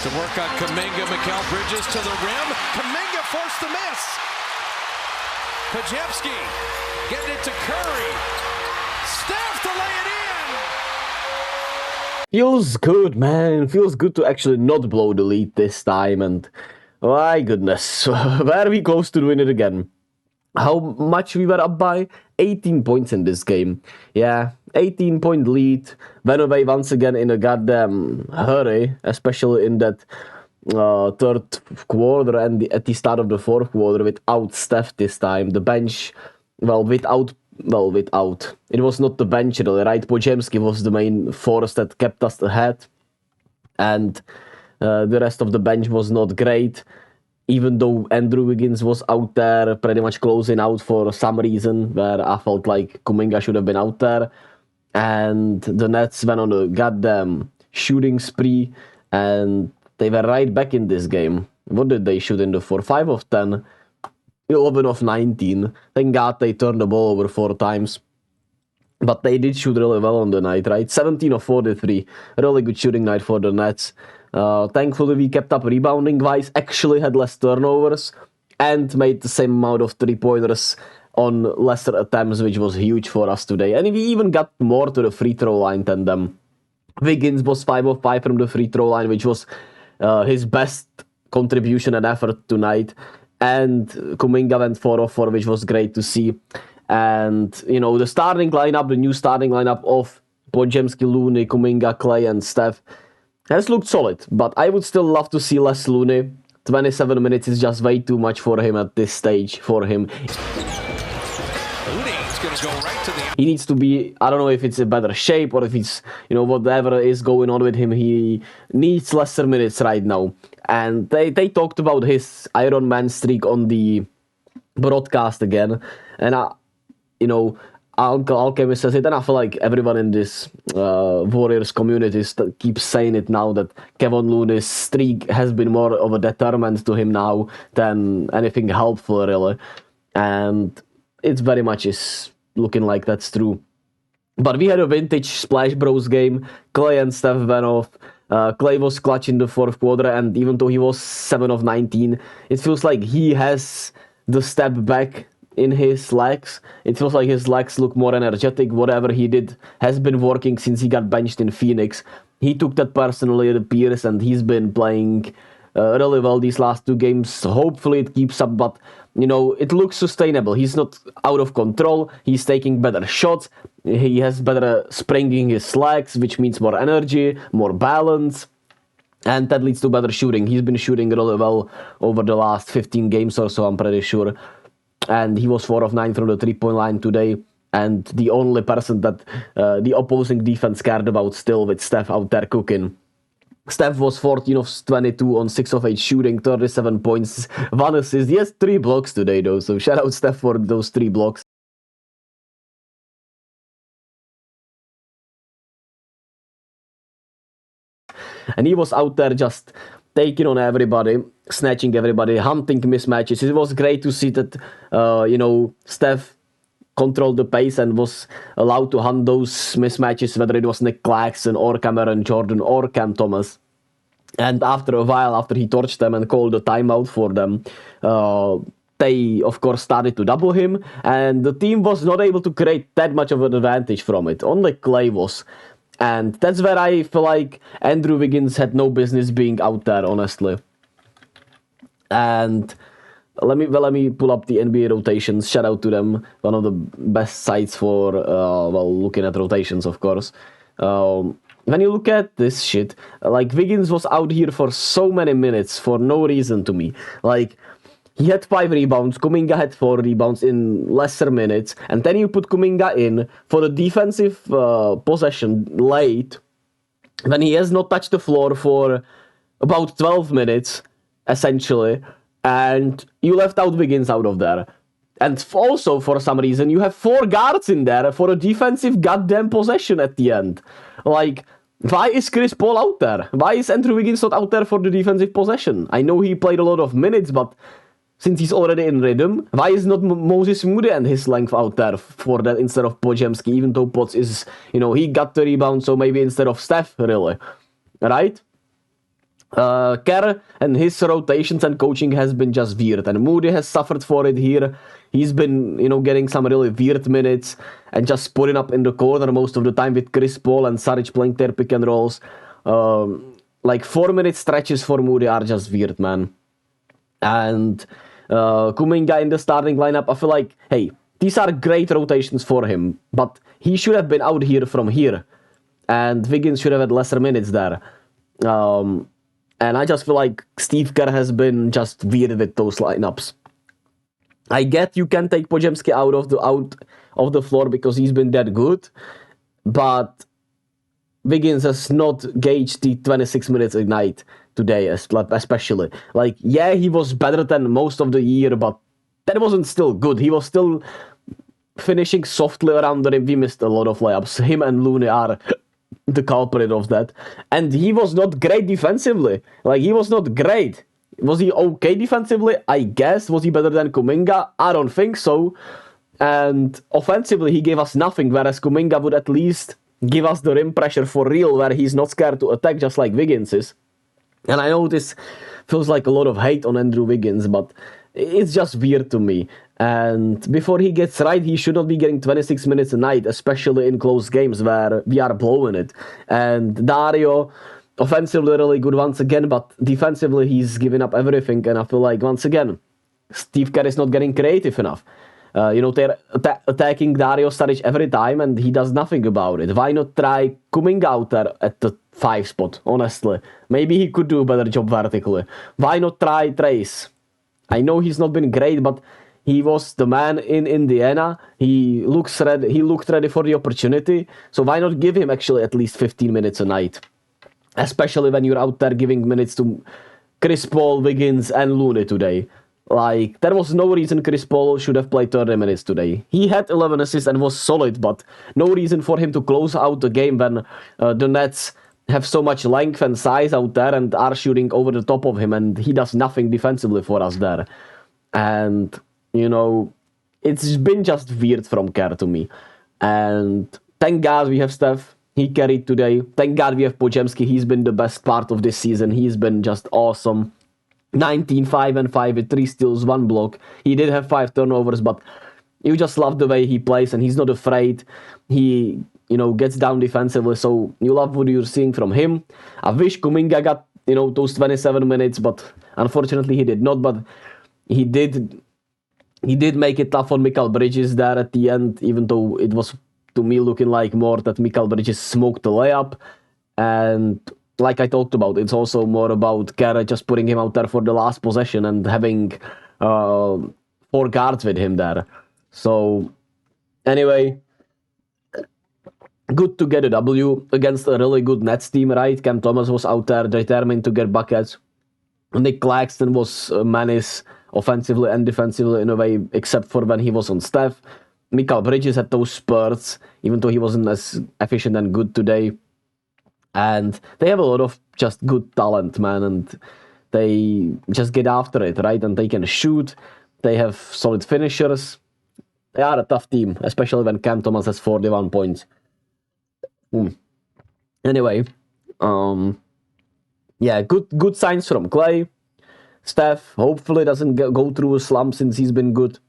To work on Kuminga, Mikal Bridges to the rim. Kuminga forced the miss. Podziemski getting it to Curry. Steph to lay it in. Feels good, man. Feels good to actually not blow the lead this time. And my goodness, were we close to doing it again? How much we were up by? 18 points in this game. Yeah, 18-point lead. Went away once again in a goddamn hurry, especially in that third quarter and at the start of the fourth quarter without Steph this time. The bench, without. It was not the bench really, right? Podziemski was the main force that kept us ahead. And the rest of the bench was not great. Even though Andrew Wiggins was out there pretty much closing out for some reason, where I felt like Kuminga should have been out there. And the Nets went on a goddamn shooting spree, and they were right back in this game. What did they shoot in the 4? 5 of 10, 11 of 19. Thank God they turned the ball over 4 times. But they did shoot really well on the night, right? 17 of 43. Really good shooting night for the Nets. Thankfully, we kept up rebounding-wise, actually had less turnovers, and made the same amount of 3-pointers on lesser attempts, which was huge for us today. And we even got more to the free throw line than them. Wiggins was 5 of 5 from the free throw line, which was his best contribution and effort tonight. And Kuminga went 4 of 4, which was great to see. And, you know, the starting lineup, the new starting lineup of Podziemski, Looney, Kuminga, Clay, and Steph has looked solid, but I would still love to see less Looney. 27 minutes is just way too much for him at this stage, for him. Looney's going to go right to the... He needs to be, I don't know if it's a better shape or if it's, you know, whatever is going on with him, he needs lesser minutes right now. And they talked about his Iron Man streak on the broadcast again. And, Alchemist says it, and I feel like everyone in this Warriors community keeps saying it now, that Kevin Looney's streak has been more of a deterrent to him now than anything helpful, really. And it's very much is looking like that's true. But we had a vintage Splash Bros game. Clay and Steph went off. Clay was clutch in the fourth quarter, and even though he was 7 of 19, it feels like he has the step back in his legs. It feels like his legs look more energetic. Whatever he did has been working since he got benched in Phoenix. He took that personally, it appears, and he's been playing really well these last 2 games. Hopefully it keeps up, but, you know, it looks sustainable. He's not out of control. He's taking better shots. He has better springing his legs, which means more energy, more balance. And that leads to better shooting. He's been shooting really well over the last 15 games or so, I'm pretty sure. And he was 4 of 9 from the 3-point line today. And the only person that the opposing defense cared about still, with Steph out there cooking. Steph was 14 of 22 on 6 of 8 shooting, 37 points, 1 assist. He has 3 blocks today, though. So shout out Steph for those 3 blocks. And he was out there just taking on everybody, snatching everybody, hunting mismatches. It was great to see that, Steph controlled the pace and was allowed to hunt those mismatches, whether it was Nick Claxton or Cameron Jordan or Cam Thomas. And after a while, after he torched them and called a timeout for them, they, of course, started to double him. And the team was not able to create that much of an advantage from it. Only Clay was. And that's where I feel like Andrew Wiggins had no business being out there, honestly. And let me pull up the NBA rotations. Shout out to them. One of the best sites for, looking at rotations, of course. When you look at this shit, like, Wiggins was out here for so many minutes for no reason to me. Like, he had 5 rebounds, Kuminga had 4 rebounds in lesser minutes, and then you put Kuminga in for the defensive possession late, when he has not touched the floor for about 12 minutes, essentially, and you left out Wiggins out of there. And also, for some reason, you have 4 guards in there for a defensive goddamn possession at the end. Like, why is Chris Paul out there? Why is Andrew Wiggins not out there for the defensive possession? I know he played a lot of minutes, but since he's already in rhythm, why is not Moses Moody and his length out there for that instead of Podziemski, even though Pods is, he got the rebound, so maybe instead of Steph, really, right? Kerr and his rotations and coaching has been just weird, and Moody has suffered for it here. He's been, getting some really weird minutes and just putting up in the corner most of the time with Chris Paul and Saric playing their pick and rolls. Like 4-minute stretches for Moody are just weird, man. And Kuminga in the starting lineup, I feel like, hey, these are great rotations for him, but he should have been out here from here, and Wiggins should have had lesser minutes there. And I just feel like Steve Kerr has been just weird with those lineups. I get you can take Podziemski out of the floor because he's been that good, but Wiggins has not gauged the 26 minutes a night today, especially. Like, yeah, he was better than most of the year, but that wasn't still good. He was still finishing softly around the rim. We missed a lot of layups. Him and Looney are the culprit of that. And he was not great defensively. Like, he was not great. Was he okay defensively? I guess. Was he better than Kuminga? I don't think so. And offensively, he gave us nothing, whereas Kuminga would at least give us the rim pressure for real, where he's not scared to attack just like Wiggins is. And I know this feels like a lot of hate on Andrew Wiggins, but it's just weird to me. And before he gets right, he should not be getting 26 minutes a night, especially in close games where we are blowing it. And Dario, offensively really good once again, but defensively he's giving up everything. And I feel like, once again, Steve Kerr is not getting creative enough. They're attacking Dario Saric every time, and he does nothing about it. Why not try coming out there at the 5 spot, honestly? Maybe he could do a better job vertically. Why not try Trace? I know he's not been great, but he was the man in Indiana. He looked ready for the opportunity. So why not give him actually at least 15 minutes a night? Especially when you're out there giving minutes to Chris Paul, Wiggins, and Looney today. Like, there was no reason Chris Paul should have played 30 minutes today. He had 11 assists and was solid, but no reason for him to close out the game when the Nets have so much length and size out there and are shooting over the top of him, and he does nothing defensively for us there. And, it's been just weird from Kerr to me. And thank God we have Steph. He carried today. Thank God we have Podziemski. He's been the best part of this season. He's been just awesome. 19, 5 and 5 with 3 steals, 1 block. He did have 5 turnovers, but you just love the way he plays, and he's not afraid. He, gets down defensively, so you love what you're seeing from him. I wish Kuminga got, those 27 minutes, but unfortunately he did not. But he did make it tough on Mikal Bridges there at the end, even though it was, to me, looking like more that Mikal Bridges smoked the layup. And like I talked about, it's also more about Kerr just putting him out there for the last possession and having 4 guards with him there. So, anyway, good to get a W against a really good Nets team, right? Cam Thomas was out there determined to get buckets. Nick Claxton was a menace offensively and defensively in a way, except for when he was on Steph. Mikal Bridges had those spurts, even though he wasn't as efficient and good today. And they have a lot of just good talent, man, and they just get after it, right? And they can shoot. They have solid finishers. They are a tough team, especially when Cam Thomas has 41 points. Anyway, good signs from Clay. Steph hopefully doesn't go through a slump since he's been good.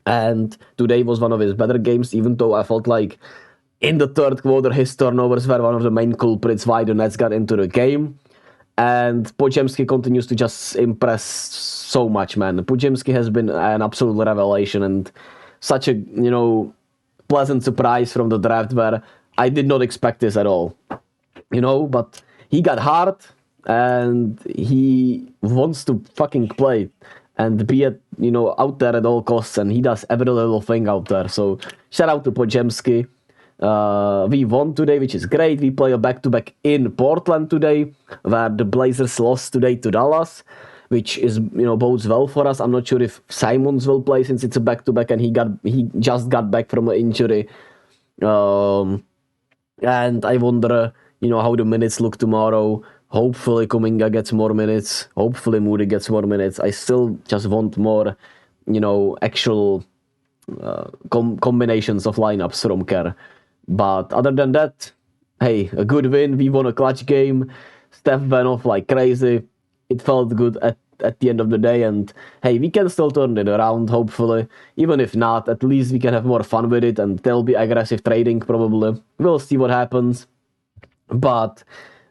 And today was one of his better games, even though I felt like in the third quarter, his turnovers were one of the main culprits why the Nets got into the game. And Podziemski continues to just impress so much, man. Podziemski has been an absolute revelation and such a, pleasant surprise from the draft where I did not expect this at all. But he got hard and he wants to fucking play and be out there at all costs, and he does every little thing out there. So shout out to Podziemski. We won today, which is great. We play a back-to-back in Portland today, where the Blazers lost today to Dallas, which is, bodes well for us. I'm not sure if Simons will play since it's a back-to-back and he just got back from an injury. And I wonder, how the minutes look tomorrow. Hopefully Kuminga gets more minutes. Hopefully Moody gets more minutes. I still just want more, actual combinations of lineups from Kerr. But other than that, hey, a good win. We won a clutch game. Steph went off like crazy. It felt good at the end of the day, and hey, we can still turn it around, hopefully. Even if not, at least we can have more fun with it, and there'll be aggressive trading, probably. We'll see what happens. But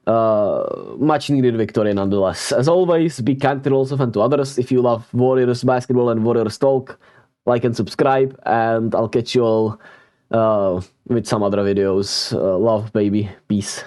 much needed victory nonetheless. As always, be kind to yourself and to others. If you love Warriors basketball and Warriors talk, like and subscribe, and I'll catch you all with some other videos. Love, baby. Peace.